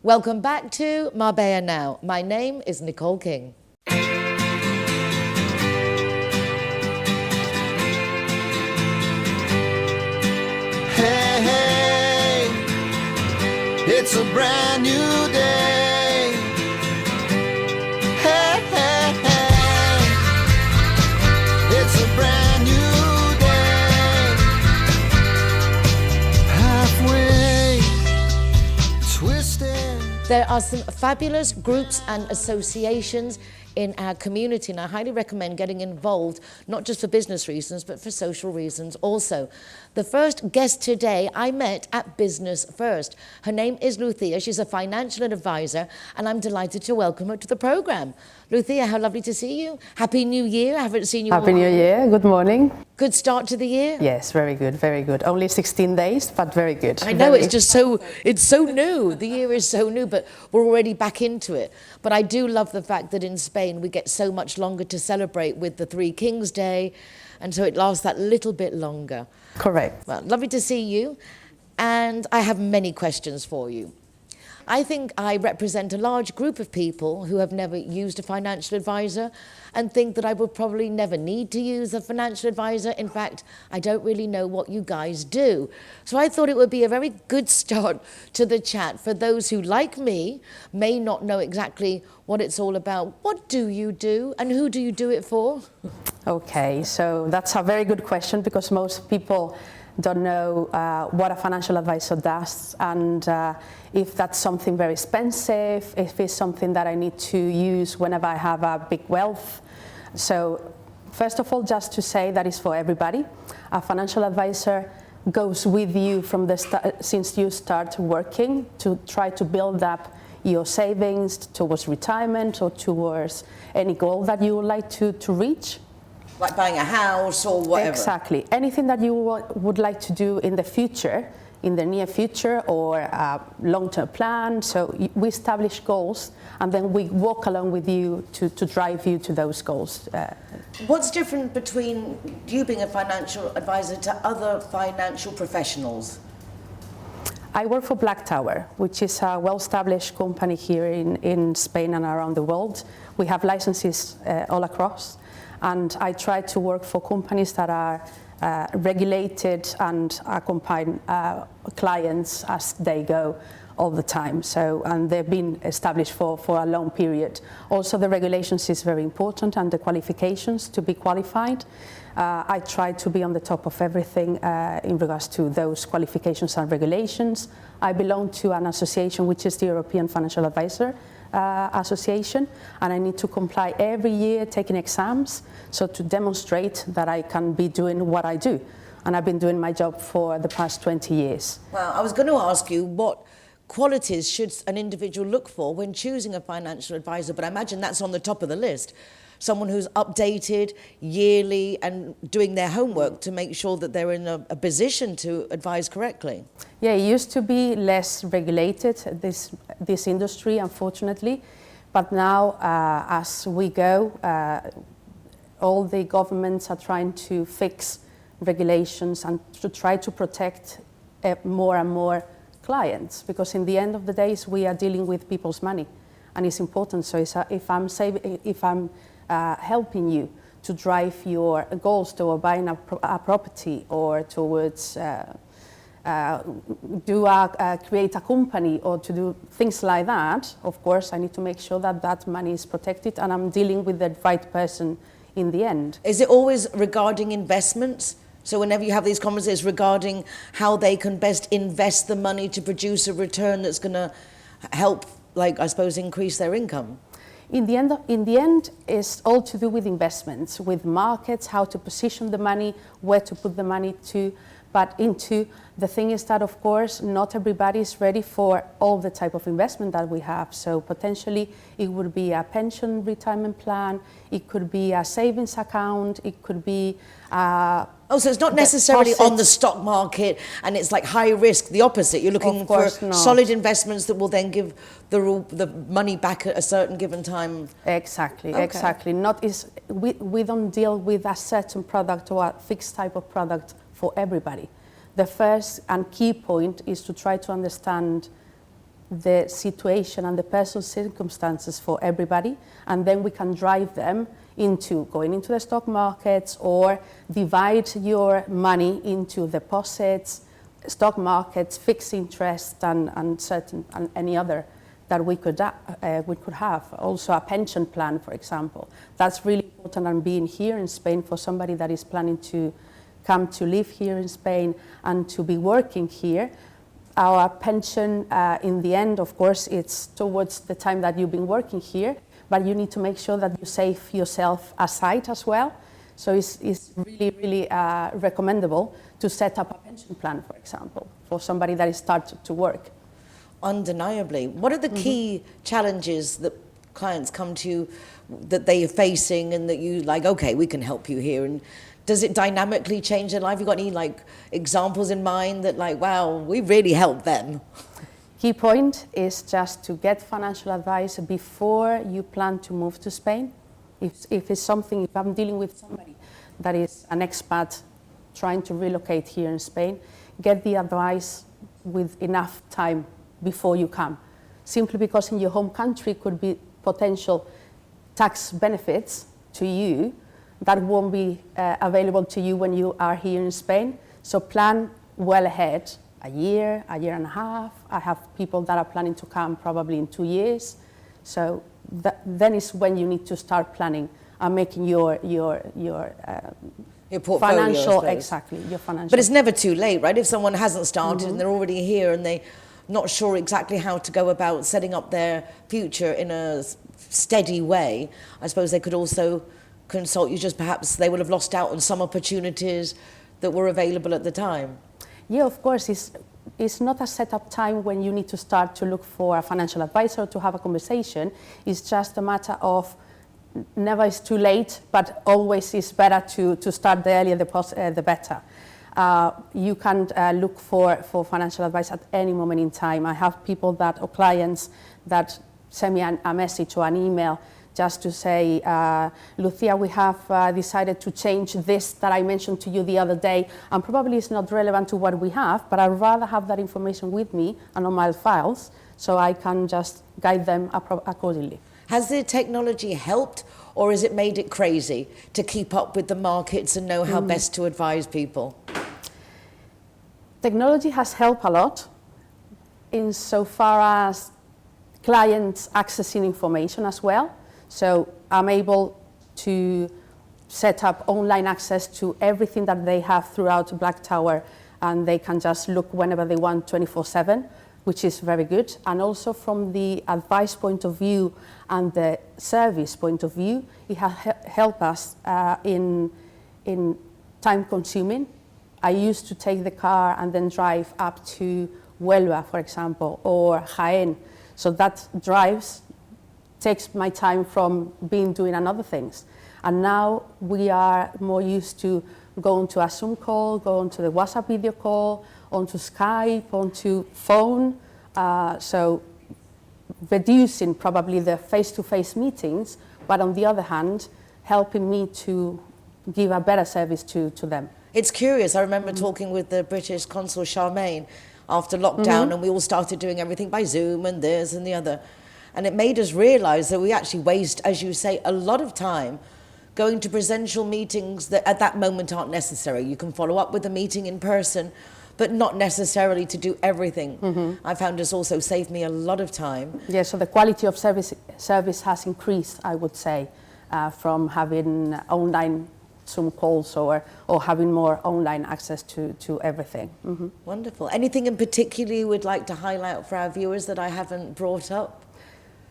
Welcome back to Marbella Now. My name is Nicole King. Hey, hey, it's a brand new day. Hey, hey, hey, it's a brand new day. Halfway twisted. There are some fabulous groups and associations in our community, and I highly recommend getting involved, not just for business reasons, but for social reasons also. The first guest today I met at Business First. Her name is Lucia. She's a financial advisor, and I'm delighted to welcome her to the program. Lucia, how lovely to see you. Happy New Year. I haven't seen you Happy New Year. Good morning. Good start to the year? Yes, very good, very good. Only 16 days, but very good. I know, it's just so new. The year is so new, but we're already back into it. But I do love the fact that in Spain we get so much longer to celebrate with the Three Kings Day, and so it lasts that little bit longer. Correct. Well, lovely to see you, and I have many questions for you. I think I represent a large group of people who have never used a financial advisor and think that I will probably never need to use a financial advisor. In fact, I don't really know what you guys do. So I thought it would be a very good start to the chat for those who, like me, may not know exactly what it's all about. What do you do and who do you do it for? Okay, so that's a very good question because most people don't know what a financial advisor does, and if that's something very expensive, if it's something that I need to use whenever I have a big wealth. So first of all, just to say that is for everybody. A financial advisor goes with you from the since you start working to try to build up your savings towards retirement or towards any goal that you would like to reach. Like buying a house or whatever. Exactly. Anything that you would like to do in the future, in the near future, or a long-term plan. So we establish goals and then we walk along with you to drive you to those goals. What's different between you being a financial advisor to other financial professionals? I work for Black Tower, which is a well-established company here in Spain and around the world. We have licenses all across. And I try to work for companies that are regulated and accompany clients as they go all the time. So, and they've been established for a long period. Also, the regulations is very important and the qualifications to be qualified. I try to be on the top of everything in regards to those qualifications and regulations. I belong to an association which is the European Financial Advisor Association, and I need to comply every year taking exams, so to demonstrate that I can be doing what I do. And I've been doing my job for the past 20 years. Well, I was going to ask you what qualities should an individual look for when choosing a financial advisor, but I imagine that's on the top of the list. Someone who's updated yearly and doing their homework to make sure that they're in a position to advise correctly. Yeah, it used to be less regulated, this industry, unfortunately. But now, as we go, all the governments are trying to fix regulations and to try to protect more and more clients, because in the end of the day, we are dealing with people's money, and it's important. So if I'm helping you to drive your goals toward buying a property or towards create a company or to do things like that, of course I need to make sure that that money is protected and I'm dealing with the right person in the end. Is it always regarding investments? So whenever you have these conversations regarding how they can best invest the money to produce a return that's going to help, like, I suppose, increase their income? In the end, it's all to do with investments, with markets, how to position the money, where to put the money to, but into. The thing is that, of course, not everybody is ready for all the type of investment that we have. So potentially it would be a pension retirement plan, it could be a savings account, it could be Oh, so it's not necessarily on the stock market and it's like high risk, the opposite. You're looking for solid investments that will then give the money back at a certain given time. Exactly, Okay. exactly. We don't deal with a certain product or a fixed type of product for everybody. The first and key point is to try to understand the situation and the personal circumstances for everybody, and then we can drive them into going into the stock markets or divide your money into deposits, stock markets, fixed interest, and certain and any other that we could have. Also a pension plan, for example. That's really important, and being here in Spain for somebody that is planning to come to live here in Spain and to be working here. Our pension, in the end, of course, it's towards the time that you've been working here, but you need to make sure that you save yourself aside as well. So it's really recommendable to set up a pension plan, for example, for somebody that is starting to work. Undeniably. What are the key challenges that clients come to you that they are facing and that you like, okay, we can help you here? And does it dynamically change their life? You got any like examples in mind that like, wow, we really helped them? Key point is just to get financial advice before you plan to move to Spain. If it's something, if I'm dealing with somebody that is an expat trying to relocate here in Spain, get the advice with enough time before you come. Simply because in your home country could be potential tax benefits to you that won't be available to you when you are here in Spain. So plan well ahead, a year and a half. I have people that are planning to come probably in 2 years. So then is when you need to start planning and making your portfolio, financial, exactly, your financial. But it's never too late, right? If someone hasn't started and they're already here and they're not sure exactly how to go about setting up their future in a steady way, I suppose they could also consult you. Just perhaps they would have lost out on some opportunities that were available at the time. Yeah, of course. It's not a set up time when you need to start to look for a financial advisor to have a conversation. It's just a matter of never is too late, but always is better to start the earlier the better. You can look for financial advice at any moment in time. I have people or clients that send me a message or an email just to say, Lucia, we have decided to change this that I mentioned to you the other day, and probably it's not relevant to what we have, but I'd rather have that information with me and on my files so I can just guide them accordingly. Has the technology helped, or has it made it crazy to keep up with the markets and know how best to advise people? Technology has helped a lot insofar as clients accessing information as well. So I'm able to set up online access to everything that they have throughout Black Tower, and they can just look whenever they want 24/7, which is very good. And also from the advice point of view and the service point of view, it has helped us in time consuming. I used to take the car and then drive up to Huelva, for example, or Jaén. So that takes my time from doing other things. And now we are more used to going to a Zoom call, going to the WhatsApp video call, onto Skype, onto phone. So reducing probably the face-to-face meetings, but on the other hand, helping me to give a better service to them. It's curious. I remember talking with the British consul Charmaine after lockdown, and we all started doing everything by Zoom and this and the other. And it made us realize that we actually waste, as you say, a lot of time going to presential meetings that at that moment aren't necessary. You can follow up with the meeting in person, but not necessarily to do everything. I found this also saved me a lot of time. Yeah, so the quality of service has increased, I would say, from having online Zoom calls or having more online access to everything. Wonderful. Anything in particular you would like to highlight for our viewers that I haven't brought up?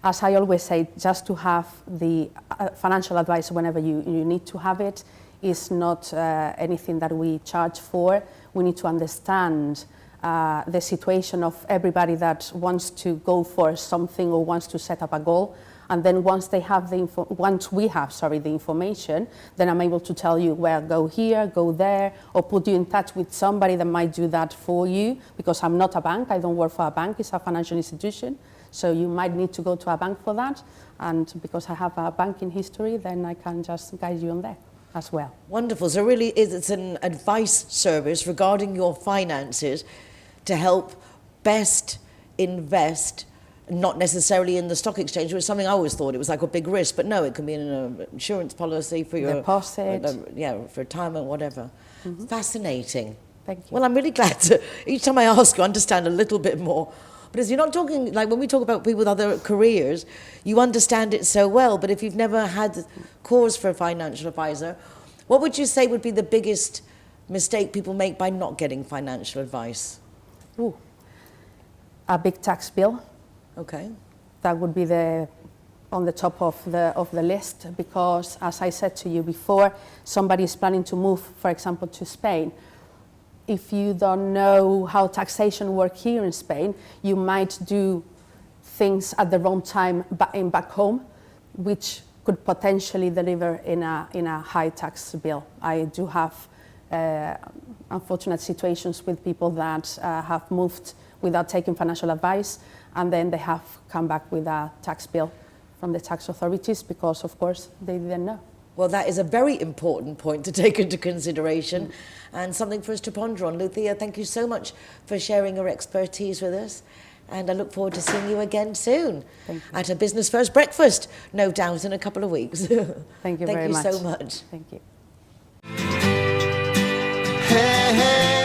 As I always say, just to have the financial advice whenever you need to have it is not anything that we charge for. We need to understand the situation of everybody that wants to go for something or wants to set up a goal. And then once we have the information, then I'm able to tell you, well, go here, go there, or put you in touch with somebody that might do that for you, because I'm not a bank, I don't work for a bank, it's a financial institution. So you might need to go to a bank for that, and because I have a banking history, then I can just guide you on there as well. Wonderful. So really it's an advice service regarding your finances to help best invest not necessarily in the stock exchange, which is something I always thought it was like a big risk, but no, it can be in an insurance policy for your deposit, for retirement, whatever. Fascinating. Thank you. Well, I'm really glad to, each time I ask you, understand a little bit more. Because you're not talking, like when we talk about people with other careers, you understand it so well, but if you've never had cause for a financial advisor, what would you say would be the biggest mistake people make by not getting financial advice? Ooh. A big tax bill. Okay. That would be on the top of the list, because as I said to you before, somebody is planning to move, for example, to Spain. If you don't know how taxation works here in Spain, you might do things at the wrong time back home, which could potentially deliver in a high tax bill. I do have unfortunate situations with people that have moved without taking financial advice, and then they have come back with a tax bill from the tax authorities because, of course, they didn't know. Well, that is a very important point to take into consideration and something for us to ponder on. Lucia, thank you so much for sharing your expertise with us, and I look forward to seeing you again soon at a Business First breakfast, no doubt in a couple of weeks. Thank you very much. Thank you so much. Thank you. Hey, hey.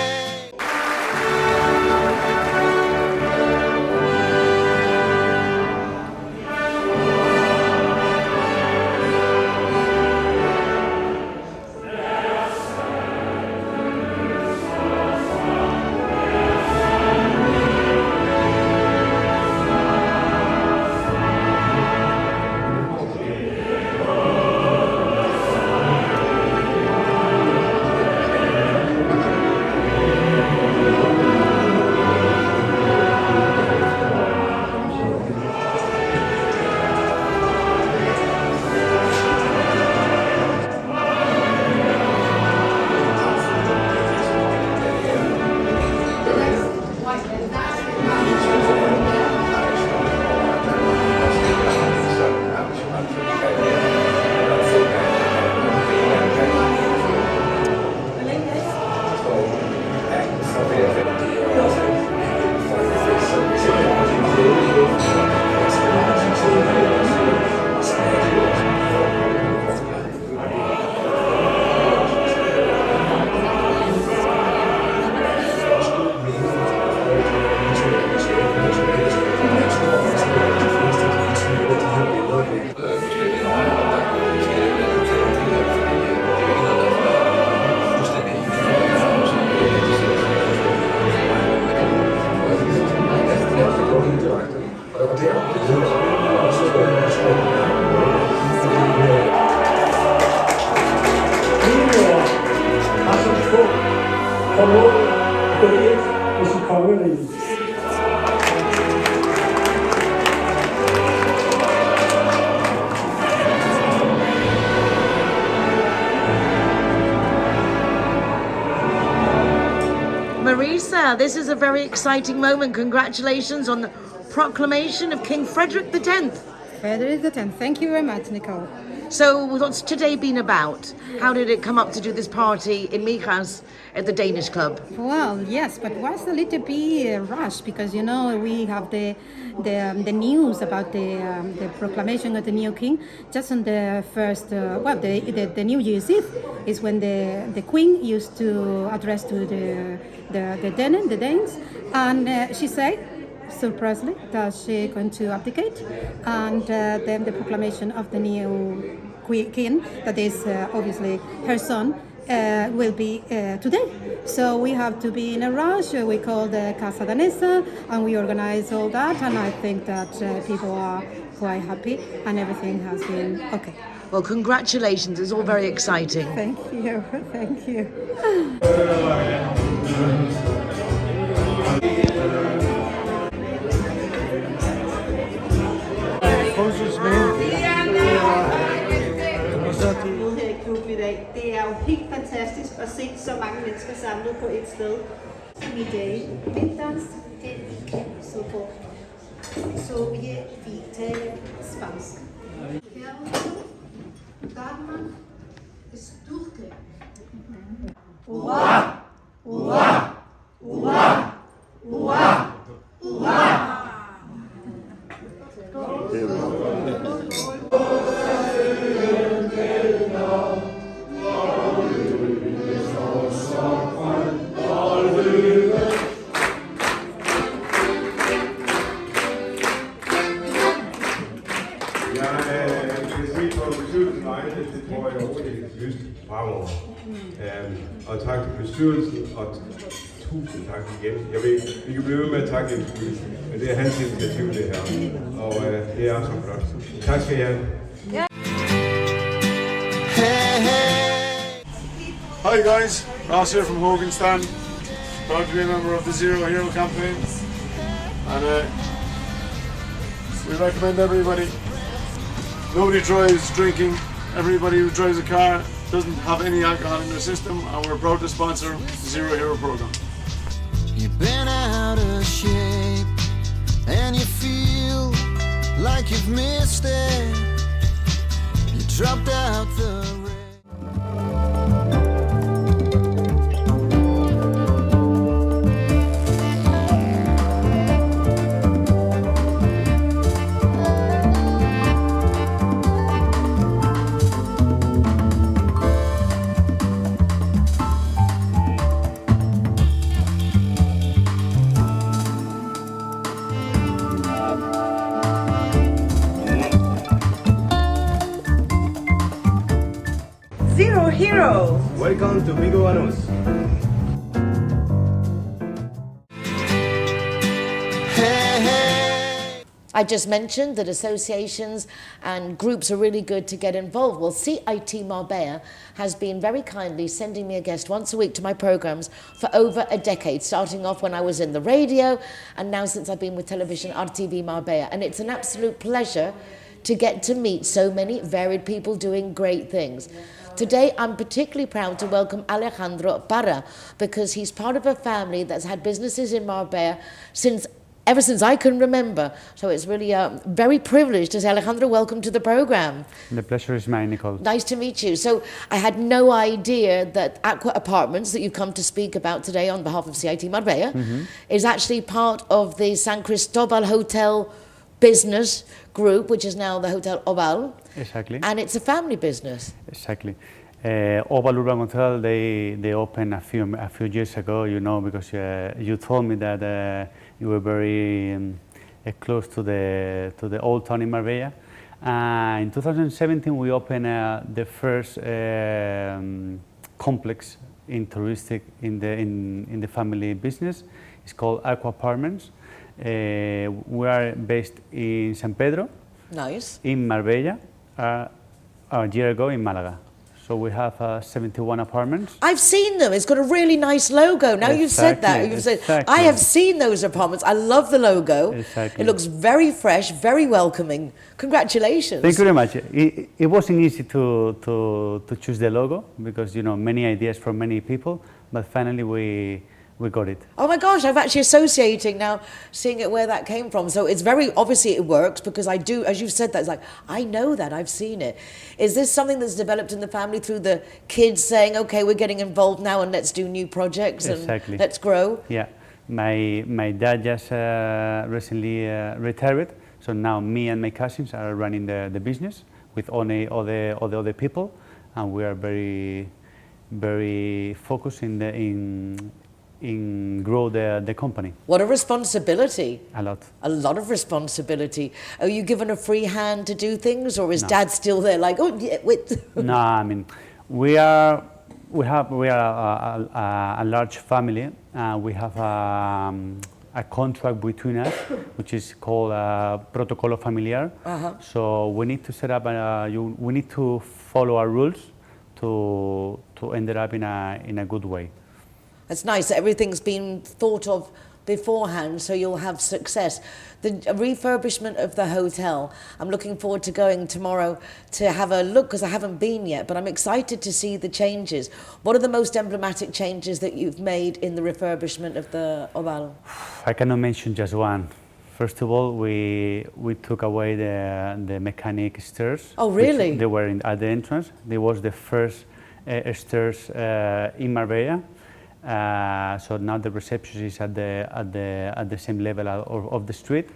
Marisa, this is a very exciting moment. Congratulations on the proclamation of King Frederick X. Frederick X. Thank you very much, Nicole. So what's today been about? How did it come up to do this party in Mijas at the Danish club? Well, yes, but was a little bit rushed because, you know, we have the news about the proclamation of the new king just on the first, the New Year's Eve is when the queen used to address to the Danes, and she said, surprisingly, that she's going to abdicate, and then the proclamation of the new king, that is obviously her son, will be today. So we have to be in a rush. We call the Casa Danesa and we organize all that, and I think that people are quite happy and everything has been okay. Well, congratulations. It's all very exciting. Thank you. Thank you. Klub i dag. Det er jo helt fantastisk at se så mange mennesker samlet på et sted. Middag, middags, så på Sovjet, Italien, spansk. Danmark, Styrke. Hurra! Hurra! Hurra! Hurra! Hurra! Det tror jeg overhovedet ikke er lyst fremover. Og tak til bestyrelsen, og tusind tak igen. Jeg ved, vi kan blive ved med at takke Jens, men det er hans initiativ det her, og det er så flot. Tak skal I have. Hi guys, Ross here from Hoganstown. Proud to be a member of the Zero Hero campaign, and we recommend everybody. Nobody drives drinking. Everybody who drives a car doesn't have any alcohol in their system, and we're proud to sponsor the Zero Hero program. You've been out of shape and you feel like you've missed it. You dropped out the Zero Hero! Welcome to Vigo Banús. I just mentioned that associations and groups are really good to get involved. Well, CIT Marbella has been very kindly sending me a guest once a week to my programs for over a decade, starting off when I was in the radio and now since I've been with television RTV Marbella. And it's an absolute pleasure to get to meet so many varied people doing great things. Today, I'm particularly proud to welcome Alejandro Parra because he's part of a family that's had businesses in Marbella ever since I can remember. So it's really very privileged to say, Alejandro, welcome to the program. The pleasure is mine, Nicole. Nice to meet you. So I had no idea that Aqua Apartments, that you've come to speak about today on behalf of CIT Marbella, is actually part of the San Cristobal Hotel business group, which is now the Hotel Oval. Exactly. And it's a family business. Exactly. Oval Urban Hotel, they opened a few years ago, you know, because you told me that you were very close to the old town in Marbella. In 2017, we opened the first complex in touristic in the family business. It's called Aqua Apartments. We are based in San Pedro. Nice. In Marbella, a year ago in Malaga. So we have 71 apartments. I've seen them. It's got a really nice logo. Now you've said that. You've said, I have seen those apartments. I love the logo. Exactly. It looks very fresh, very welcoming. Congratulations. Thank you very much. It wasn't easy to choose the logo because, you know, many ideas from many people, but finally we got it. Oh my gosh, I'm actually associating now, seeing it where that came from. So it's very, obviously it works because I do, as you've said that, it's like, I know that, I've seen it. Is this something that's developed in the family through the kids saying, okay, we're getting involved now and let's do new projects and let's grow? Yeah, my dad just recently retired, so now me and my cousins are running the business with all the other people, and we are very, very focused in grow the company. What a responsibility. A lot. A lot of responsibility. Are you given a free hand to do things, or is Dad still there like, oh, yeah, wait? No, I mean, we are a large family. We have a contract between us, which is called Protocolo Familiar. So we need to set up, we need to follow our rules to end up in a good way. It's nice that everything's been thought of beforehand, so you'll have success. The refurbishment of the hotel, I'm looking forward to going tomorrow to have a look, because I haven't been yet, but I'm excited to see the changes. What are the most emblematic changes that you've made in the refurbishment of the Oval? I cannot mention just one. First of all, we took away the mechanic stairs. Oh, really? They were at the entrance. They was the first stairs in Marbella. So now the reception is at the same level of the street.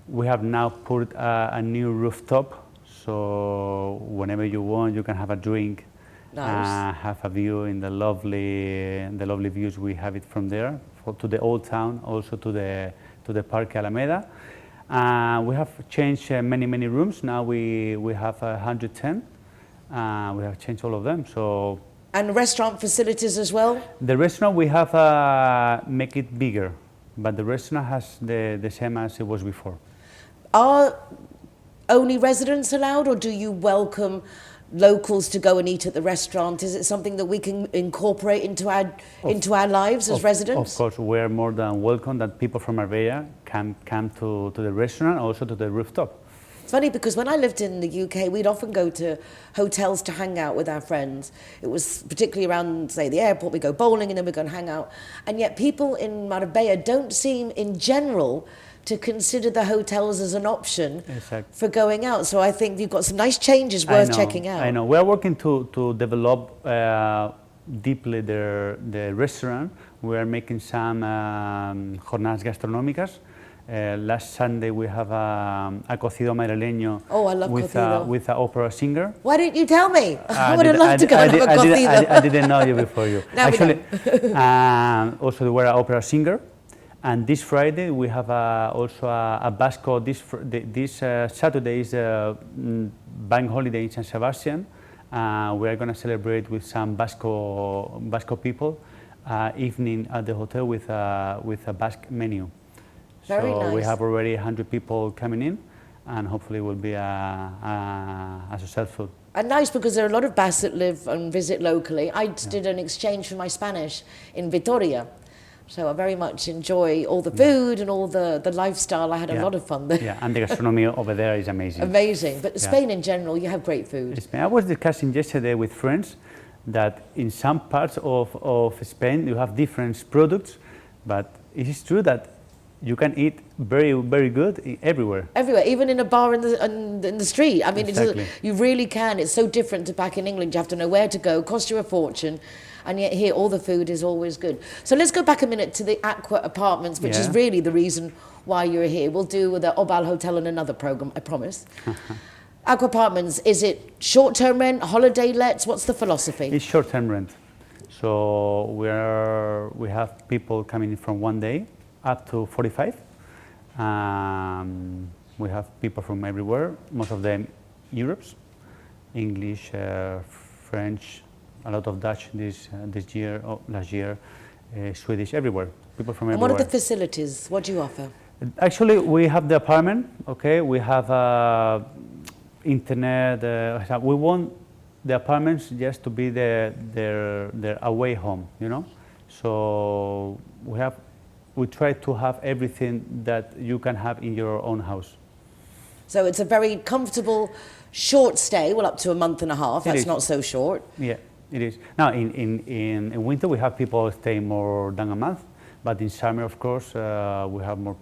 We have now put a new rooftop, so whenever you want, you can have a drink, have a view in the lovely views we have it from there, to the old town, also to the Parque Alameda. We have changed many rooms. Now we have 110. We have changed all of them. So. And restaurant facilities as well? The restaurant we have make it bigger, but the restaurant has the same as it was before. Are only residents allowed, or do you welcome locals to go and eat at the restaurant? Is it something that we can incorporate into our lives as residents? Of course, we are more than welcome that people from Marbella can come to the restaurant, also to the rooftop. It's funny because when I lived in the UK, we'd often go to hotels to hang out with our friends. It was particularly around, say, the airport, we go bowling and then we go and hang out. And yet people in Marbella don't seem, in general, to consider the hotels as an option for going out. So I think you've got some nice changes worth checking out. I know. We are working to develop deeply the restaurant. We are making some jornadas gastronómicas. Last Sunday we have a cocido madrileño with an opera singer. Why didn't you tell me? I would have loved to go and have a cocido. I didn't know you before you. Actually, also we were an opera singer. And this Friday we have also a Basco. This Saturday is a bank holiday in San Sebastian. We are going to celebrate with some Basco people evening at the hotel with a Basque menu. Very nice. We have already 100 people coming in, and hopefully it will be a successful. And nice because there are a lot of Basques that live and visit locally. I did an exchange for my Spanish in Vitoria. So I very much enjoy all the food and all the lifestyle. I had a lot of fun there. Yeah, and the gastronomy over there is amazing. Amazing. But Spain in general, you have great food. I was discussing yesterday with friends that in some parts of Spain you have different products, but it is true that you can eat very good everywhere. Everywhere, even in a bar in the street. I mean, you really can. It's so different to back in England. You have to know where to go, cost you a fortune. And yet here, all the food is always good. So let's go back a minute to the Aqua Apartments, which is really the reason why you're here. We'll do the Obal Hotel in another program, I promise. Aqua Apartments, is it short-term rent, holiday lets? What's the philosophy? It's short-term rent. So we have people coming in from 1 day up to 45. We have people from everywhere, most of them Europe's, English, French, a lot of Dutch this year, last year, Swedish, everywhere, people from everywhere. And what are the facilities? What do you offer? Actually, we have the apartment, okay, we have internet, we want the apartments just to be their away home, you know? So we try to have everything that you can have in your own house. So it's a very comfortable, short stay, well, up to a month and a half, that's not so short. Yeah. It is. Now, in winter, we have people staying more than a month, but in summer, of course, we have more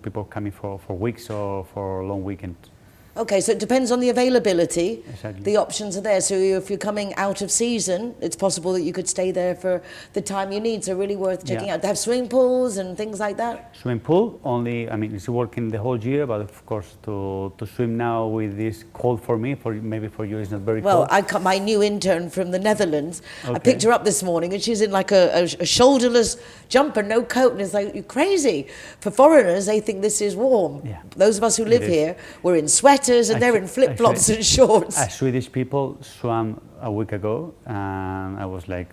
people coming for weeks or for long weekends. Okay, so it depends on the availability. Exactly. The options are there. So if you're coming out of season, it's possible that you could stay there for the time you need. So really worth checking out. They have swimming pools and things like that? Swimming pool, only, I mean, it's working the whole year, but of course, to swim now with this cold for me, maybe for you it's not very cold. Well, my new intern from the Netherlands, I picked her up this morning and she's in like a shoulderless jumper, no coat, and it's like, you're crazy. For foreigners, they think this is warm. Yeah. Those of us who live here, we're in sweaters and they're in flip-flops and shorts. Swedish people swam a week ago, and I was like,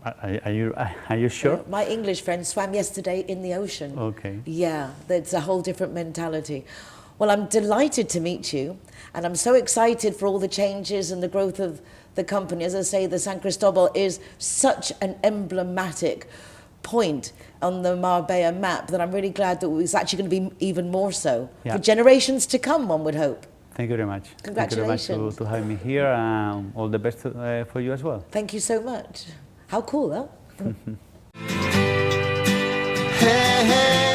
are you sure? My English friend swam yesterday in the ocean. Okay. Yeah, that's a whole different mentality. Well, I'm delighted to meet you, and I'm so excited for all the changes and the growth of the company. As I say, the San Cristobal is such an emblematic point on the Marbella map that I'm really glad that it's actually going to be even more so for generations to come, one would hope. Thank you very much. Congratulations. Thank you very much to having me here. All the best for you as well. Thank you so much. How cool, huh? Hey, hey.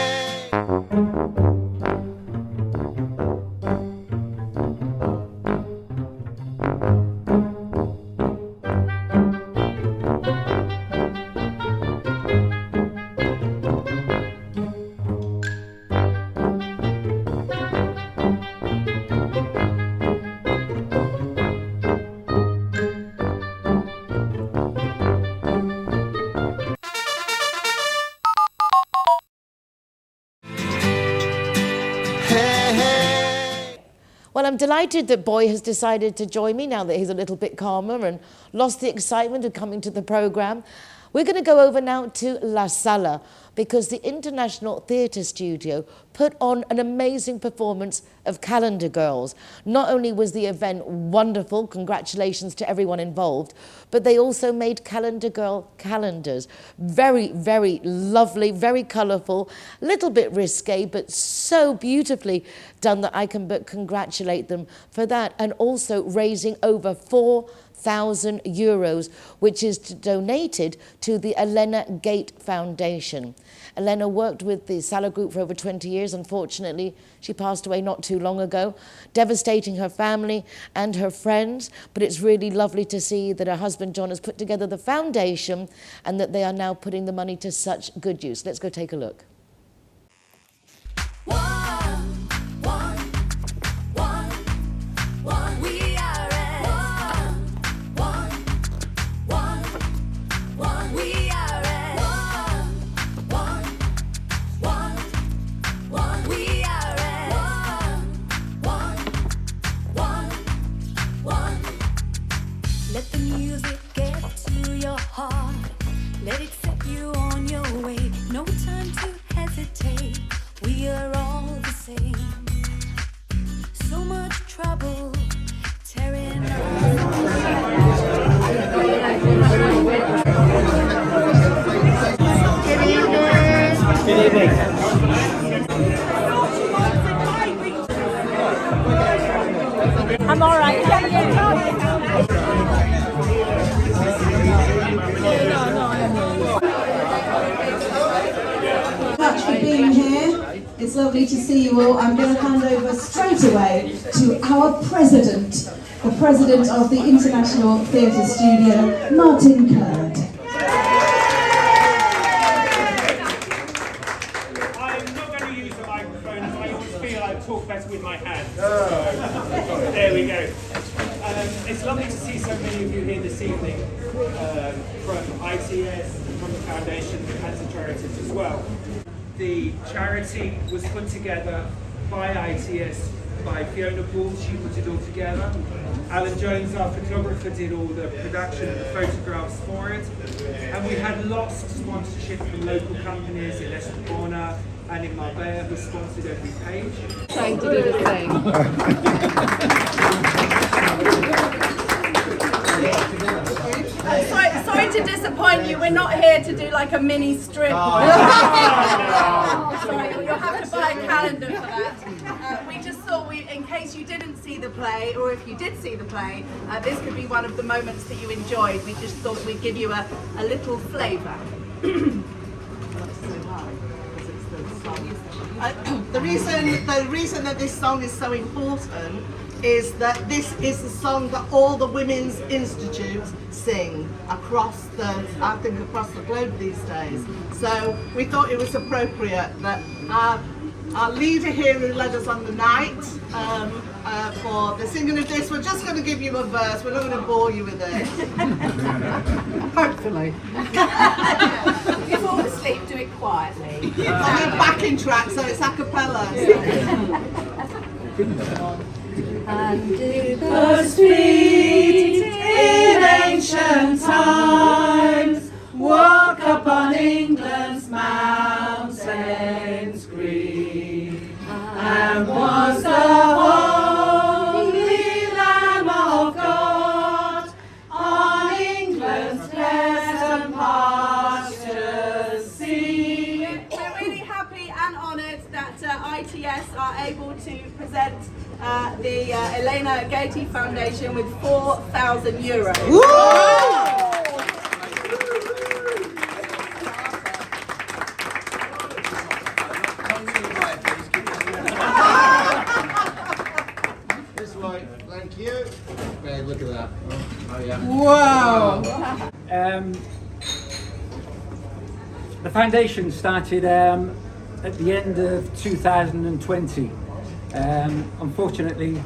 Well, I'm delighted that Boy has decided to join me now that he's a little bit calmer and lost the excitement of coming to the programme. We're going to go over now to La Sala because the International Theatre Studio put on an amazing performance of Calendar Girls. Not only was the event wonderful, congratulations to everyone involved, but they also made Calendar Girl calendars. Very, very lovely, very colourful, a little bit risque, but so beautifully done that I can but congratulate them for that. And also raising over €4,000, which is donated to the Elena Gate Foundation. Elena worked with the Sala Group for over 20 years. Unfortunately, she passed away not too long ago, devastating her family and her friends. But it's really lovely to see that her husband, John, has put together the foundation and that they are now putting the money to such good use. Let's go take a look. Let the music get to your heart. Let it set you on your way. No time to hesitate. We are all the same. So much trouble tearing Good evening. I'm all right. Much for being here. It's lovely to see you all. I'm going to hand over straight away to our president, the president of the International Theatre Studio, Martin Kurd. I'm not going to use the microphone as I always feel I talk better with my hands. There we go. It's lovely to see so many of you here this evening from ITS, from the Foundation and the charities as well. The charity was put together by ITS, by Fiona Ball. She put it all together. Alan Jones, our photographer, did all the production and the photographs for it. And we had lots of sponsorship from local companies in Estepona and in Marbella who sponsored every page. Trying to do the thing. Sorry to disappoint you, we're not here to do like a mini strip. Sorry, you'll have to buy a calendar for that. We just thought, in case you didn't see the play, or if you did see the play, this could be one of the moments that you enjoyed. We just thought we'd give you a little flavour. The reason that this song is so important is that this is the song that all the women's institutes sing across the globe these days. So we thought it was appropriate that our leader here who led us on the night for the singing of this, we're just going to give you a verse. We're not going to bore you with it. Hopefully. If you fall asleep, do it quietly. It's on a backing track, so it's a cappella. Under the street in ancient times, walk upon England's mountains green, and was the holy Lamb of God on England's pleasant pastures seen. We're really happy and honoured that ITS are able to present the Elena Gate Foundation with €4,000. This way, thank you. Man, look at that. Oh yeah. Wow. The foundation started at the end of 2020. Unfortunately,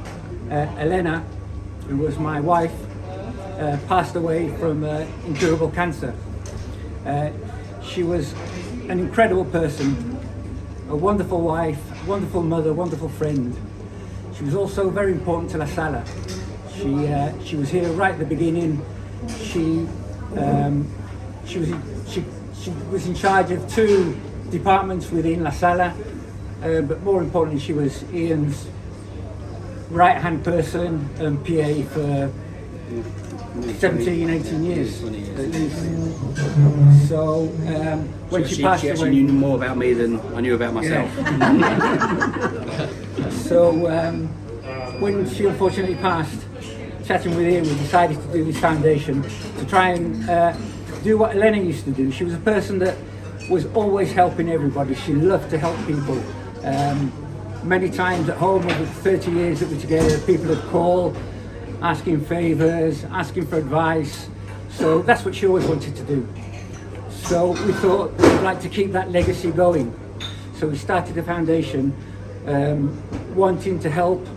Elena, who was my wife, passed away from incurable cancer. She was an incredible person, a wonderful wife, wonderful mother, wonderful friend. She was also very important to La Sala. She was here right at the beginning. She was in charge of 2 departments within La Sala, but more importantly, she was Ian's right-hand person and PA for 17, 18 years at least. So when she passed she away, actually knew more about me than I knew about myself. So when she unfortunately passed, chatting with Ian, we decided to do this foundation to try and do what Elena used to do. She was a person that was always helping everybody. She loved to help people. Many times at home, over 30 years that we were together, people would call, asking favours, asking for advice. So that's what she always wanted to do. So we thought we'd like to keep that legacy going. So we started a foundation wanting to help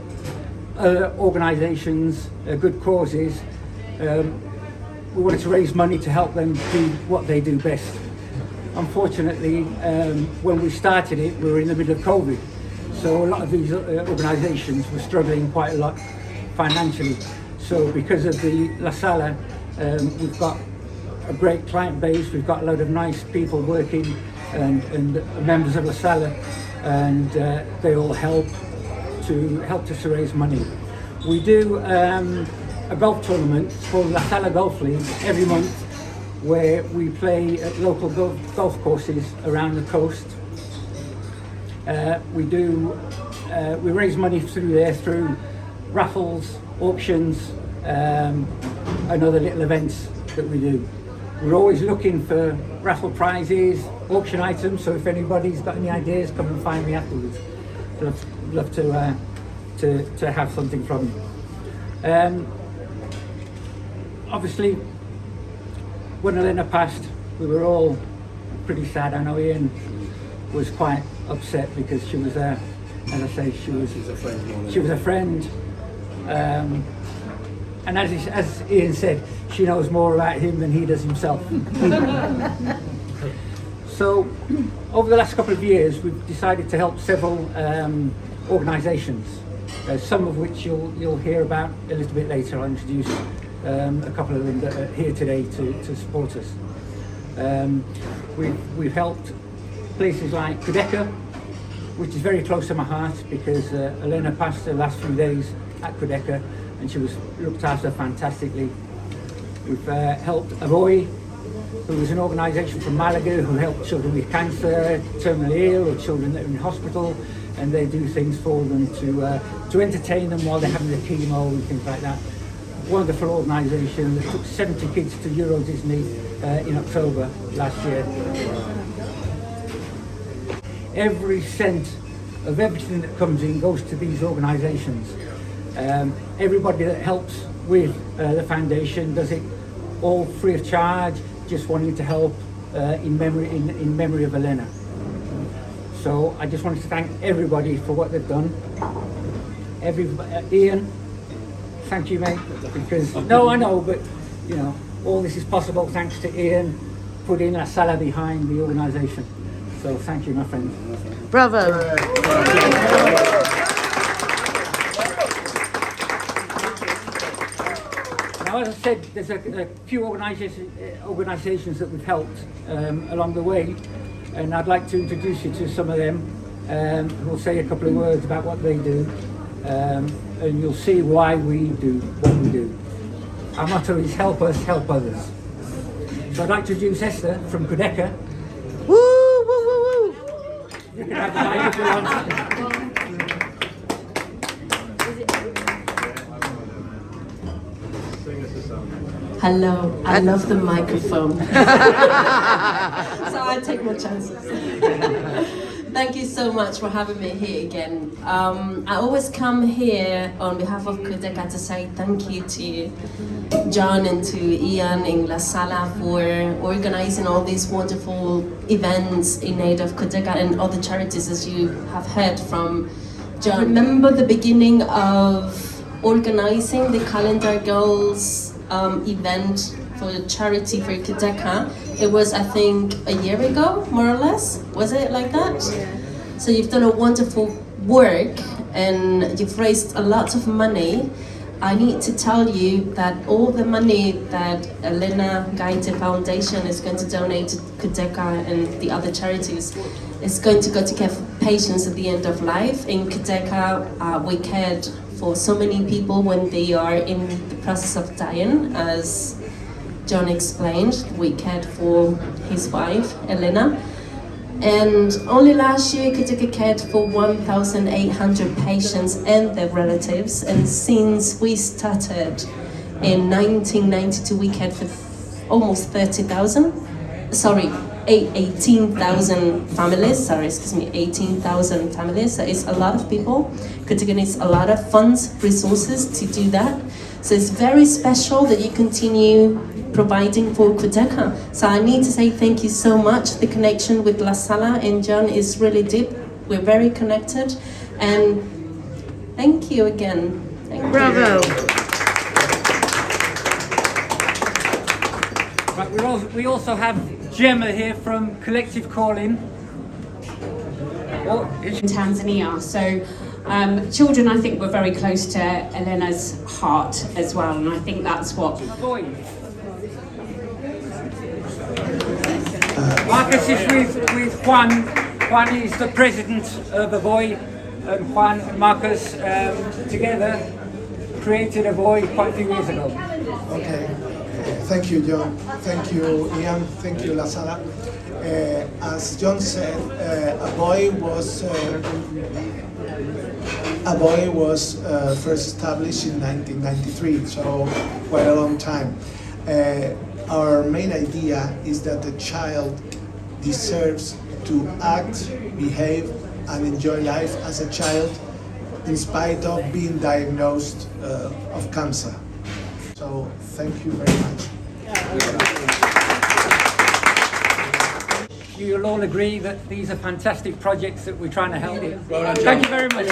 organisations, good causes. We wanted to raise money to help them do what they do best. Unfortunately, when we started it, we were in the middle of COVID. So a lot of these organisations were struggling quite a lot financially. So because of the La Sala, we've got a great client base, we've got a lot of nice people working and members of La Sala, and they all help us to raise money. We do a golf tournament called La Sala Golf League every month, where we play at local golf courses around the coast. We raise money through there through raffles, auctions, and other little events that we do. We're always looking for raffle prizes, auction items, so if anybody's got any ideas, come and find me afterwards. Love to have something from you. Obviously, when Elena passed, we were all pretty sad. I know Ian was quite upset because she was as I say, she was a friend. And as Ian said, she knows more about him than he does himself. So, over the last couple of years, we've decided to help several organisations, some of which you'll hear about a little bit later. I'll introduce a couple of them that are here today to support us. We've helped places like Quebec, which is very close to my heart because Elena passed the last few days at Quebec and she was looked after fantastically. We've helped Avoy, who is an organisation from Malaga who help children with cancer, terminally ill, or children that are in hospital, and they do things for them to entertain them while they're having their chemo and things like that. Wonderful organisation that took 70 kids to Euro Disney in October last year. Every cent of everything that comes in goes to these organisations. Everybody that helps with the foundation does it all free of charge, just wanting to help in memory of Elena. So I just wanted to thank everybody for what they've done. Ian, thank you, mate, because no, I know, but you know, all this is possible thanks to Ian putting La Sala behind the organisation. So thank you, my friend. Bravo. Now, as I said, there's a few organisations that we've helped along the way, and I'd like to introduce you to some of them who will say a couple of words about what they do, and you'll see why we do what we do. Our motto is help us, help others. So I'd like to introduce Esther from Quebec. Woo, woo, woo, woo. You can have the mic if you want. Hello, I love the microphone. So I take my chances. Thank you so much for having me here again. I always come here on behalf of Quebec to say thank you to John and to Ian in La Sala for organizing all these wonderful events in aid of Quebec and other charities, as you have heard from John. I remember the beginning of organizing the Calendar Girls event for charity for Quebec. It was, I think, a year ago, more or less. Was it like that? Yeah. So you've done a wonderful work, and you've raised a lot of money. I need to tell you that all the money that Elena Gaite Foundation is going to donate to Kudeka and the other charities is going to go to care for patients at the end of life. In Kudeka, we cared for so many people when they are in the process of dying. As John explained, we cared for his wife, Elena. And only last year, Kudeka cared for 1,800 patients and their relatives. And since we started in 1992, we cared for almost 18,000 families. 18,000 families. So it's a lot of people. Kudeka needs a lot of funds, resources to do that. So it's very special that you continue providing for Kudeka. So I need to say thank you so much. The connection with La Sala and John is really deep. We're very connected, and thank you again. Bravo. Right, we also have Gemma here from Collective Calling. In Tanzania. So children, I think, were very close to Elena's heart as well, and I think that's what. Marcus is with Juan. Juan is the president of Avoy, and Juan and Marcus together created Avoy quite a few years ago. Okay, thank you, John. Thank you, Ian. Thank you, La Sala. As John said, Avoy was first established in 1993, so quite a long time. Our main idea is that the child deserves to act, behave, and enjoy life as a child in spite of being diagnosed of cancer. So thank you very much. You'll all agree that these are fantastic projects that we're trying to help with. Thank you very much.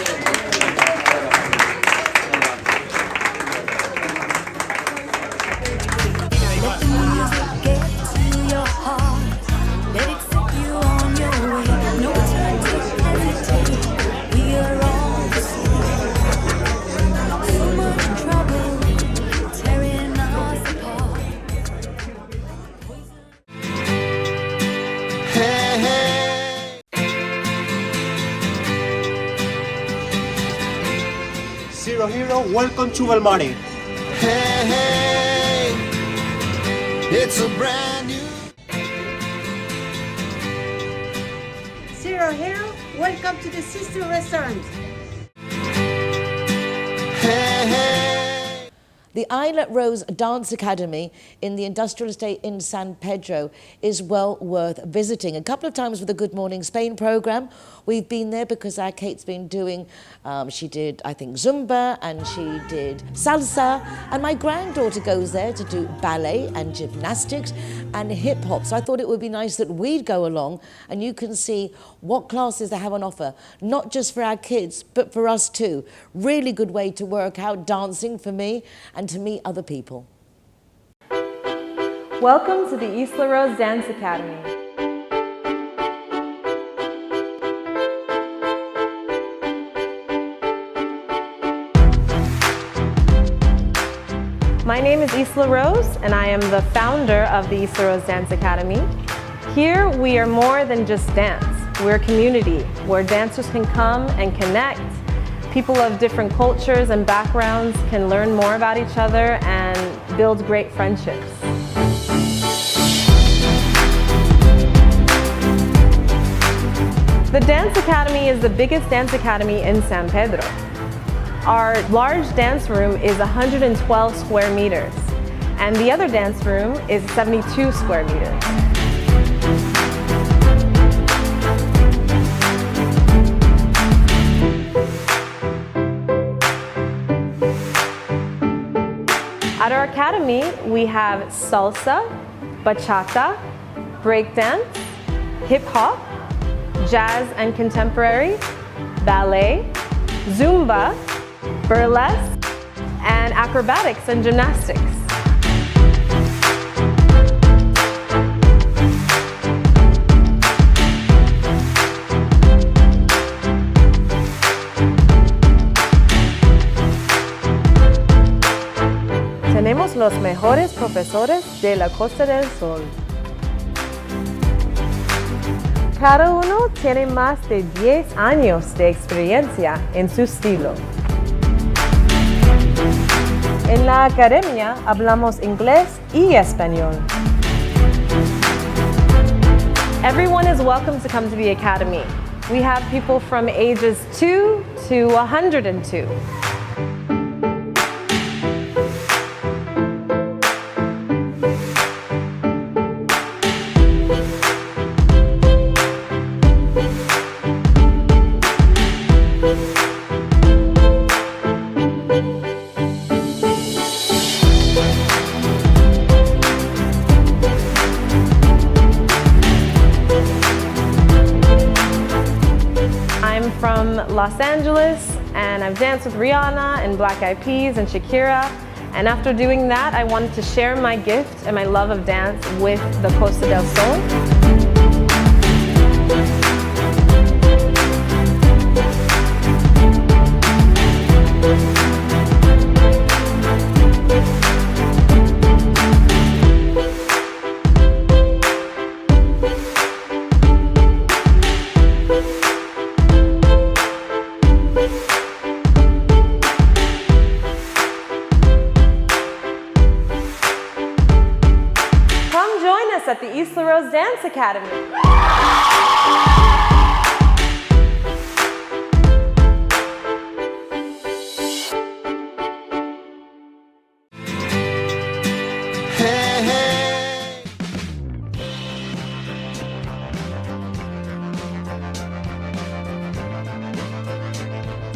Zero Hero, welcome to Belmonte. Hey, hey, it's a brand new Zero Hero, welcome to the Sister Restaurant. Hey, hey. The Islet Rose Dance Academy in the industrial estate in San Pedro is well worth visiting. A couple of times with the Good Morning Spain program, we've been there because our Kate's been doing, she did, I think, Zumba, and she did salsa, and my granddaughter goes there to do ballet and gymnastics and hip hop. So I thought it would be nice that we'd go along and you can see what classes they have on offer, not just for our kids, but for us too. Really good way to work out dancing for me and to meet other people. Welcome to the Isla Rose Dance Academy. My name is Isla Rose, and I am the founder of the Isla Rose Dance Academy. Here, we are more than just dance. We're a community where dancers can come and connect. People of different cultures and backgrounds can learn more about each other and build great friendships. The Dance Academy is the biggest dance academy in San Pedro. Our large dance room is 112 square meters, and the other dance room is 72 square meters. At our academy, we have salsa, bachata, breakdance, hip-hop, jazz and contemporary, ballet, Zumba, burlesque, and acrobatics and gymnastics. Tenemos los mejores profesores de la Costa del Sol. Cada uno tiene más de 10 años de experiencia en su estilo. En la academia hablamos inglés y español. Everyone is welcome to come to the academy. We have people from ages 2 to 102. From Los Angeles, and I've danced with Rihanna and Black Eyed Peas and Shakira, and after doing that I wanted to share my gift and my love of dance with the Costa del Sol. At the Isla Rose Dance Academy. Hey, hey.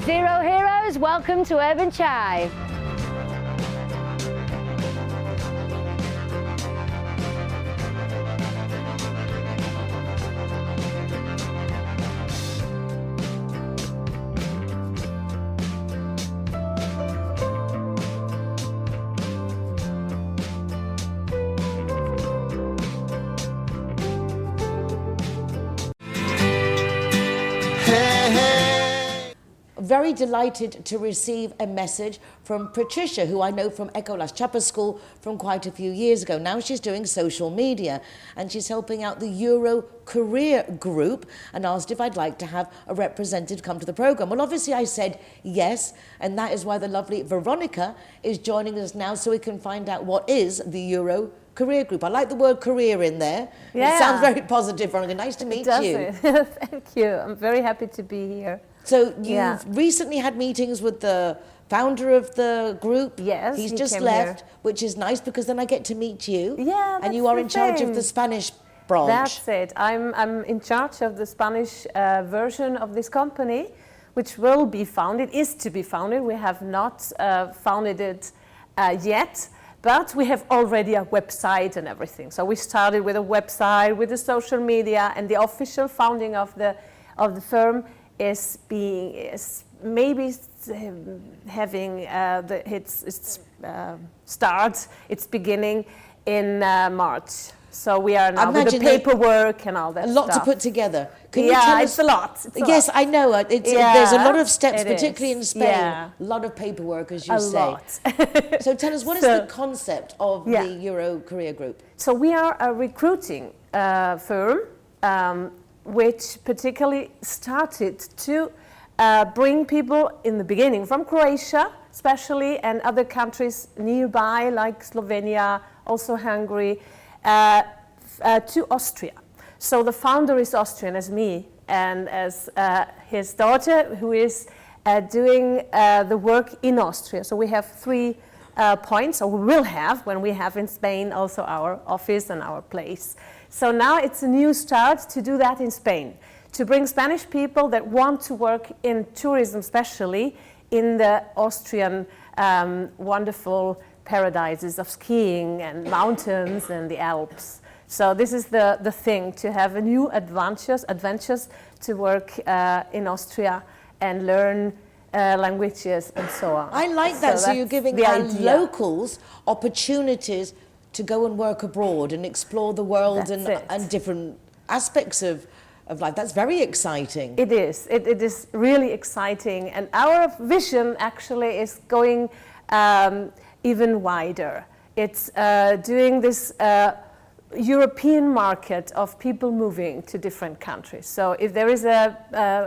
Zero Heroes, welcome to Urban Chive. Very delighted to receive a message from Patricia, who I know from Echo Las Chapas School from quite a few years ago. Now she's doing social media and she's helping out the Euro Career Group and asked if I'd like to have a representative come to the programme. Well, obviously I said yes, and that is why the lovely Veronica is joining us now so we can find out what is the Euro Career Group. I like the word career in there. Yeah. It sounds very positive, Veronica. Nice to meet you. Thank you. I'm very happy to be here. So you've recently had meetings with the founder of the group. Yes, he's he just came left, here. which is nice because then I get to meet you. Yeah, and you are in charge of the Spanish branch. That's it. I'm in charge of the Spanish version of this company, which will be founded, is to be founded. We have not founded it yet, but we have already a website and everything. So we started with a website, with the social media, and the official founding of the firm is maybe having its start, its beginning in March. So we are now with the paperwork and all that stuff. A lot to put together. Can you tell us? It's a lot. Yes, I know. There's a lot of steps, particularly in Spain. Yeah. A lot of paperwork, as you say. A lot. So tell us, what is the concept of the Euro Career Group? So we are a recruiting firm which particularly started to bring people in the beginning from Croatia, especially, and other countries nearby, like Slovenia, also Hungary, to Austria. So the founder is Austrian, as me, and as his daughter, who is doing the work in Austria. So we have 3 points, or we will have, when we have in Spain also our office and our place. So now it's a new start to do that in Spain, to bring Spanish people that want to work in tourism, especially in the Austrian wonderful paradises of skiing and mountains and the Alps. So this is the thing, to have a new adventures to work in Austria and learn languages and so on. I like that. So you're giving our locals opportunities to go and work abroad and explore the world and different aspects of life. That's very exciting. It is. It is really exciting. And our vision actually is going even wider. It's doing this European market of people moving to different countries. So if there is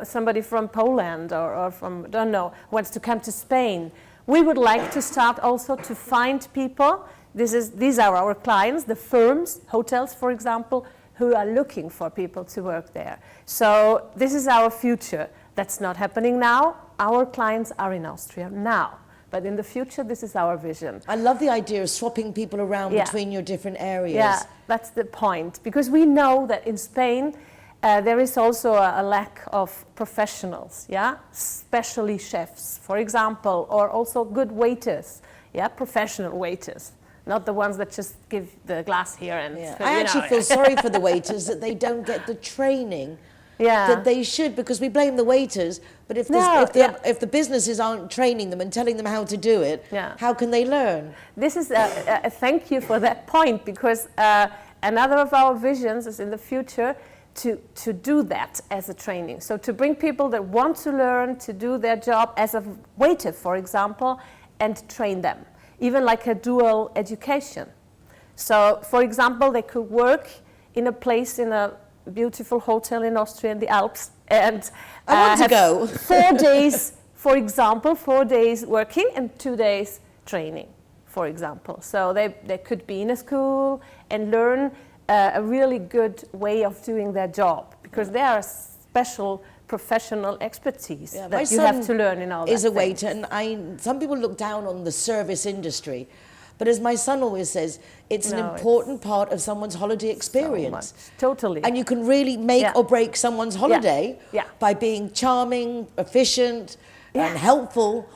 somebody from Poland or from, don't know, wants to come to Spain, we would like to start also to find people. These are our clients, the firms, hotels, for example, who are looking for people to work there. So this is our future. That's not happening now. Our clients are in Austria now. But in the future, this is our vision. I love the idea of swapping people around between your different areas. Yeah, that's the point. Because we know that in Spain, there is also a lack of professionals, yeah? Especially chefs, for example, or also good waiters, yeah? Professional waiters. Not the ones that just give the glass here and... Yeah. I actually feel sorry for the waiters that they don't get the training that they should, because we blame the waiters, but if the businesses aren't training them and telling them how to do it, how can they learn? This is a thank you for that point, because another of our visions is in the future to do that as a training. So to bring people that want to learn to do their job as a waiter, for example, and train them, even like a dual education. So, for example, they could work in a place in a beautiful hotel in Austria in the Alps, and I want to go. 4 days, for example, 4 days working and 2 days training, for example. So they could be in a school and learn a really good way of doing their job, because there are special professional expertise that you have to learn in all that. Is a waiter, and some people look down on the service industry. But as my son always says, it's an important part of someone's holiday experience. So much. Totally. And you can really make or break someone's holiday by being charming, efficient, and helpful,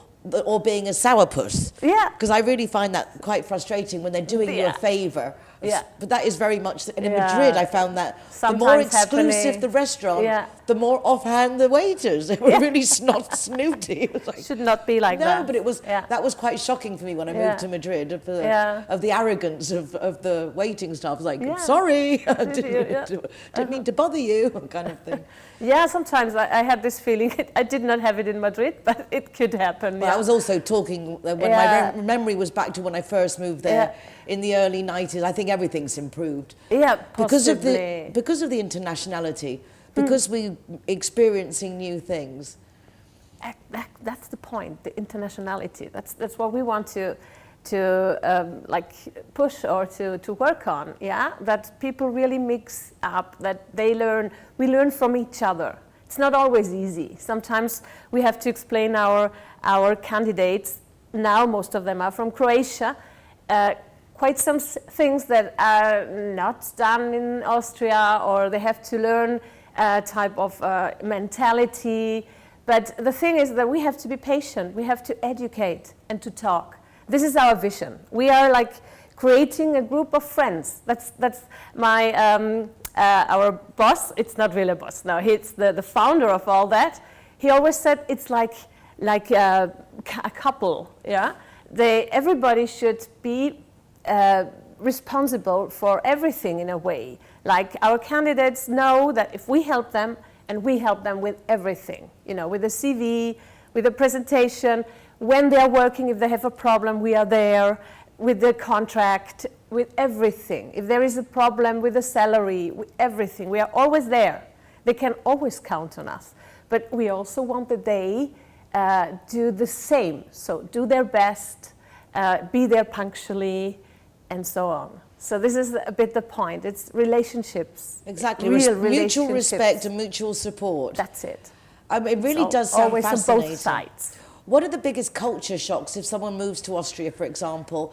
or being a sourpuss. Yeah. Because I really find that quite frustrating when they're doing you a favour. Yeah. But that is very much, and in Madrid I found that sometimes the more exclusive the restaurant, the more offhand the waiters. They were really snooty. It was like, should not be like that. No, but it was, that was quite shocking for me when I moved to Madrid, of the arrogance of the waiting staff. I was like, sorry, didn't mean to bother you, kind of thing. Yeah, sometimes I had this feeling. I did not have it in Madrid, but it could happen. Well, I was also talking, when my memory was back to when I first moved there in the early 90s. I think everything's improved. Yeah, possibly. Because of the internationality, because we're experiencing new things. That's the point, the internationality. That's what we want to like push or to work on, that people really mix up, that we learn from each other. It's not always easy. Sometimes we have to explain our candidates, now most of them are from Croatia, quite some things that are not done in Austria, or they have to learn a type of mentality. But the thing is that we have to be patient, we have to educate and to talk. This is our vision. We are like creating a group of friends. That's my our boss. It's not really a boss. No, he's the founder of all that. He always said it's like a couple. Yeah, everybody should be responsible for everything in a way. Like our candidates know that if we help them, and we help them with everything, with the CV, with the presentation. When they are working, if they have a problem, we are there with the contract, with everything. If there is a problem with the salary, with everything, we are always there. They can always count on us. But we also want that they do the same. So do their best, be there punctually, and so on. So this is a bit the point. It's relationships. Exactly. Mutual respect and mutual support. That's it. It really does sound always fascinating. on both sides. What are the biggest culture shocks if someone moves to Austria, for example?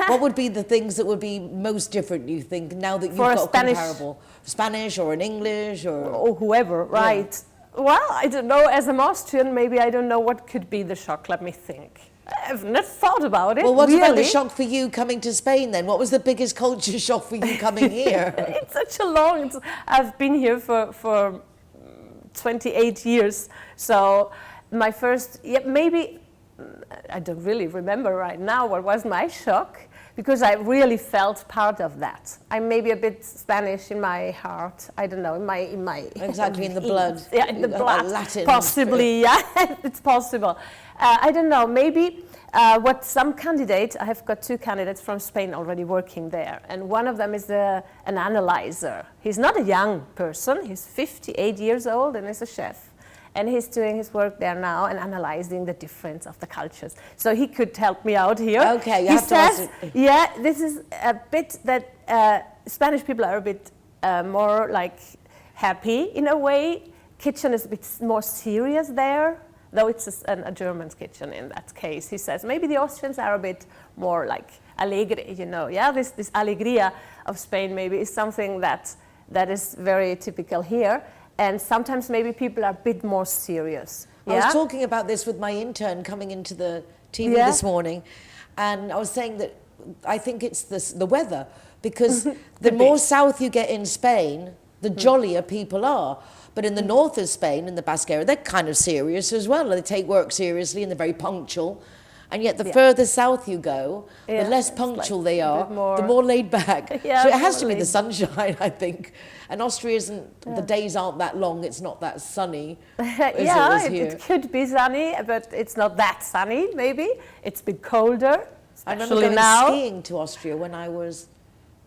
What would be the things that would be most different, you think, now that you've got comparable? Spanish or in English or whoever, right? Well, I don't know. As an Austrian, maybe I don't know what could be the shock. Let me think. I've never thought about it. Well, what about the shock for you coming to Spain then? What was the biggest culture shock for you coming here? It's such a long... I've been here for 28 years. So my first... maybe... I don't really remember right now what was my shock, because I really felt part of that. I'm maybe a bit Spanish in my heart. I don't know, in my exactly in the blood. Yeah, in the blood. Latin. Possibly, yeah, it's possible. I don't know. Maybe what some candidates, I have got 2 candidates from Spain already working there, and one of them is an analyzer. He's not a young person, he's 58 years old and is a chef. And he's doing his work there now and analyzing the difference of the cultures. So he could help me out here. Okay, you he have to says, answer. yeah, this is a bit that Spanish people are a bit more like happy in a way. Kitchen is a bit more serious there, though it's a German kitchen in that case. He says maybe the Austrians are a bit more like alegre, you know. Yeah, this alegría of Spain maybe is something that is very typical here. And sometimes maybe people are a bit more serious. I was talking about this with my intern coming into the TV this morning, and I was saying that I think it's the weather, because the more south you get in Spain, the jollier people are. But in the north of Spain, in the Basque area, they're kind of serious as well. They take work seriously and they're very punctual. And yet the further south you go, the less punctual they are, the more laid back. So it has to be the sunshine, I think. And Austria isn't, the days aren't that long, it's not that sunny as it was here. It could be sunny, but it's not that sunny, maybe. It's a bit colder, I remember especially going now. skiing to Austria when I was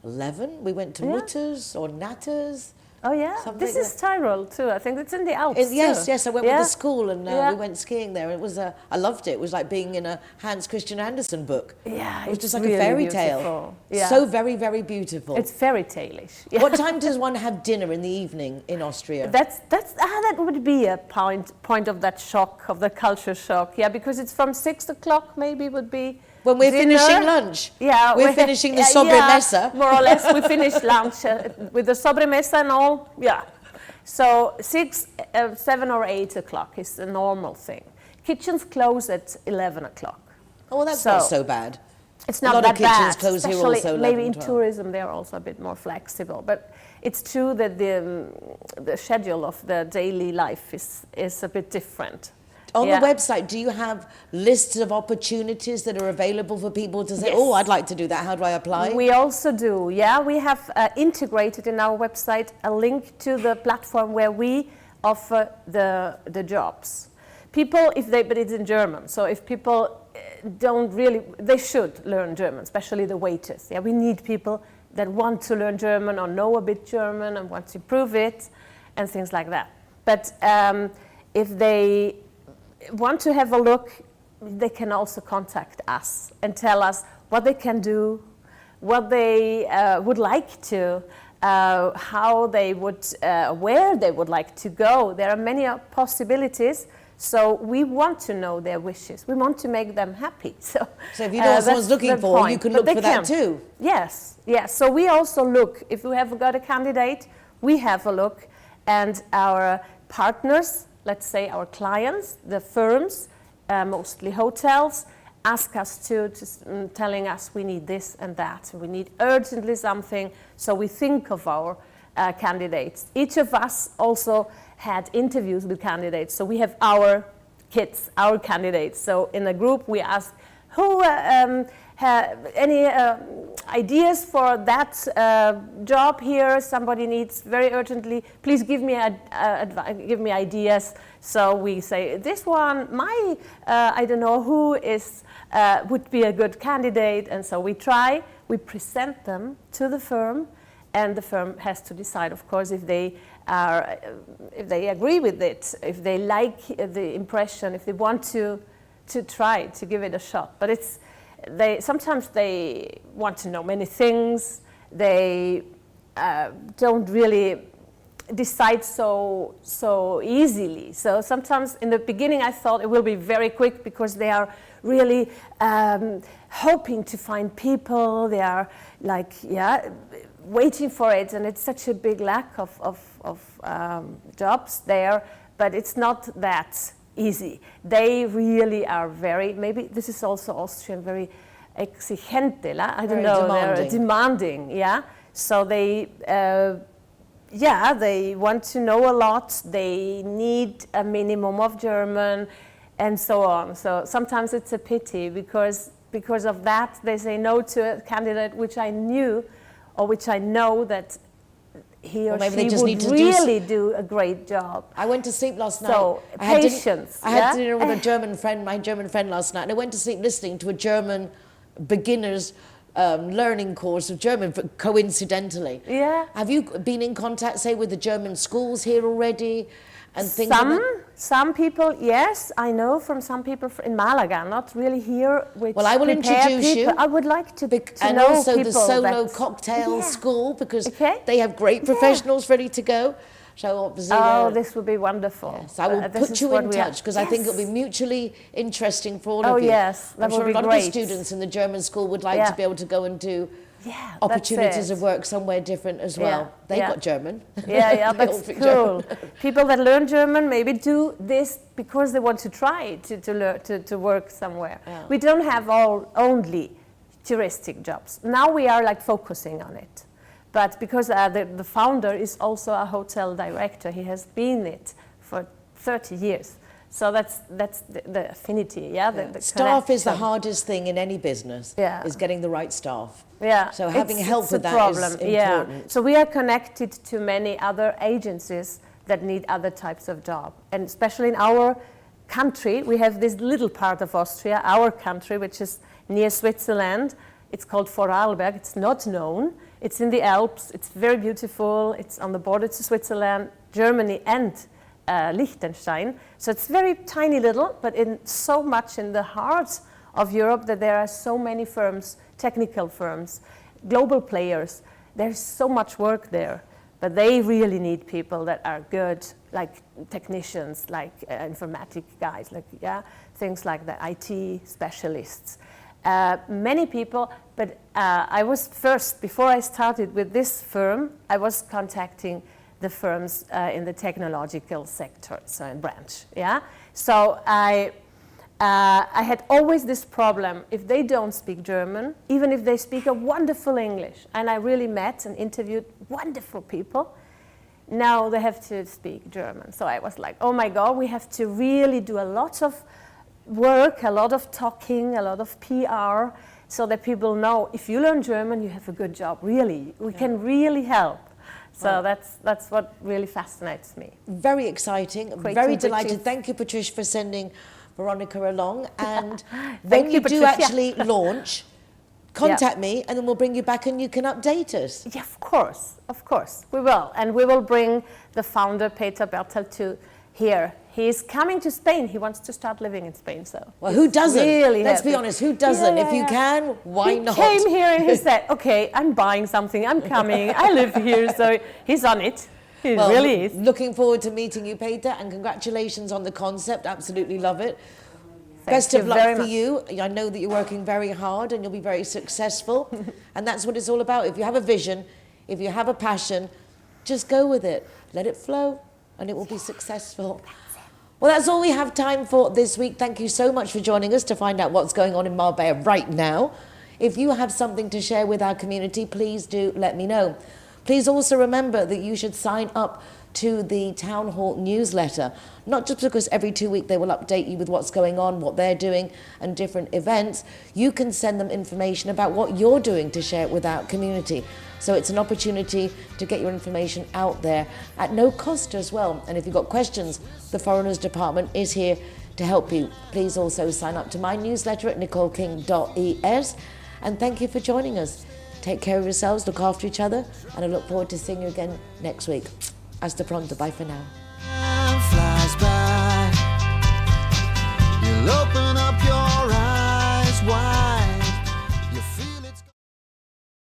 11. We went to Mutters or Natters. Oh yeah, this is Tyrol too. I think it's in the Alps Yes, too. yes, I went with the school and we went skiing there. It was, I loved it. It was like being in a Hans Christian Andersen book. Yeah, it was it's just like really a fairy beautiful. tale. Yeah. So very, very beautiful. It's fairy tale-ish. Yeah. What time does one have dinner in the evening in Austria? That would be a point of that shock, of the culture shock. Yeah, because it's from 6 o'clock maybe would be. When we're dinner. finishing lunch. Yeah, we're finishing the sobremesa. Yeah, more or less, we finish lunch with the sobremesa and all. Yeah. So 6, 7 or 8 o'clock is the normal thing. Kitchens close at 11 o'clock. Oh, well, that's not so bad. It's not a lot that of kitchens bad, close here especially also maybe 11, in 12. tourism they're also a bit more flexible. But it's true that the schedule of the daily life is a bit different. On the website, do you have lists of opportunities that are available for people to say, oh, I'd like to do that, how do I apply? We also do, yeah. We have integrated in our website a link to the platform where we offer the jobs. People, but it's in German, so if people don't really, they should learn German, especially the waiters. Yeah, we need people that want to learn German or know a bit German and want to improve it and things like that. But if they want to have a look, they can also contact us and tell us what they can do, what they would like to, how they would, where they would like to go. There are many possibilities, so we want to know their wishes. We want to make them happy. So if you know what someone's looking for, you can look for that too. Yes, yes. So we also look, if we have got a candidate, we have a look, and our partners, let's say our clients, the firms, mostly hotels, ask us to telling us we need this and that. We need urgently something, so we think of our candidates. Each of us also had interviews with candidates, so we have our kids, our candidates. So in a group we ask, who have any ideas for that job here? Somebody needs very urgently. Please give me ideas. So we say this one. I don't know who is would be a good candidate, and so we try. We present them to the firm, and the firm has to decide, of course, if they agree with it, if they like the impression, if they want to try to give it a shot. But sometimes they want to know many things. They don't really decide so easily. So sometimes in the beginning I thought it will be very quick because they are really hoping to find people. They are like, waiting for it, and it's such a big lack of jobs there. But it's not that easy. They really are maybe this is also Austrian, very exigente, I don't know, they're demanding, yeah. So they want to know a lot, they need a minimum of German, and so on. So sometimes it's a pity because of that they say no to a candidate which I knew or which I know that he or maybe they she just would need to really do a great job. I went to sleep last night. So, patience. I had dinner with a German friend, my German friend last night, and I went to sleep listening to a German beginner's learning course of German, coincidentally. Yeah. Have you been in contact, say, with the German schools here already? And things like that? Some people, yes, I know from some people in Malaga, not really here. Which well, I will introduce you. I would like to and know also people the solo that, cocktail yeah. school, because they have great professionals ready to go. So obviously, this would be wonderful. Yes, I will put you in touch, because I think it'll be mutually interesting for all of you. Yes, that I'm sure would be a lot great. of the students in the German school would like to be able to go and do opportunities of work somewhere different as well. They've got German. Yeah, They all that's speak cool. German. People that learn German maybe do this because they want to try to learn to work somewhere. Yeah. We don't have only touristic jobs. Now we are like focusing on it. But because the founder is also a hotel director, he has been it for 30 years. So that's the affinity, the staff is the connection. hardest thing in any business, is getting the right staff. Yeah. So having help with that problem. is important. So we are connected to many other agencies that need other types of job. And especially in our country, we have this little part of Austria, our country, which is near Switzerland. It's called Vorarlberg. It's not known. It's in the Alps. It's very beautiful. It's on the border to Switzerland, Germany, and Liechtenstein. So it's very tiny little, but so much in the heart of Europe that there are so many firms, technical firms, global players. There's so much work there, but they really need people that are good, like technicians, like informatic guys, like things like that, IT specialists. Many people, but I was first, before I started with this firm, I was contacting the firms in the technological sector, so in branch, So I had always this problem, if they don't speak German, even if they speak a wonderful English, and I really met and interviewed wonderful people, now they have to speak German. So I was like, oh my God, we have to really do a lot of work, a lot of talking, a lot of PR, so that people know, if you learn German, you have a good job, really. We can really help. So that's what really fascinates me. Very exciting, very delighted. Thank you, Patricia, for sending Veronica along. And when you do actually launch, contact me, and then we'll bring you back and you can update us. Yeah, of course, we will. And we will bring the founder, Peter Bertel, to here. He's coming to Spain. He wants to start living in Spain. So well, who doesn't? Really Let's happy. be honest. Who doesn't? If you can, why not? He came here and he said, "Okay, I'm buying something. I'm coming. I live here." So he's on it. He really is. Looking forward to meeting you, Peter, and congratulations on the concept. Absolutely love it. Best of luck for you. I know that you're working very hard and you'll be very successful. And that's what it's all about. If you have a vision, if you have a passion, just go with it. Let it flow and it will be successful. Well, that's all we have time for this week. Thank you so much for joining us to find out what's going on in Marbella right now. If you have something to share with our community, please do let me know. Please also remember that you should sign up to the Town Hall newsletter, not just because every 2 weeks they will update you with what's going on, what they're doing, and different events. You can send them information about what you're doing to share it with our community. So it's an opportunity to get your information out there at no cost as well. And if you've got questions, the Foreigners Department is here to help you. Please also sign up to my newsletter at nicoleking.es. And thank you for joining us. Take care of yourselves, look after each other, and I look forward to seeing you again next week. Hasta pronto. Bye for now. Flies by. You'll open up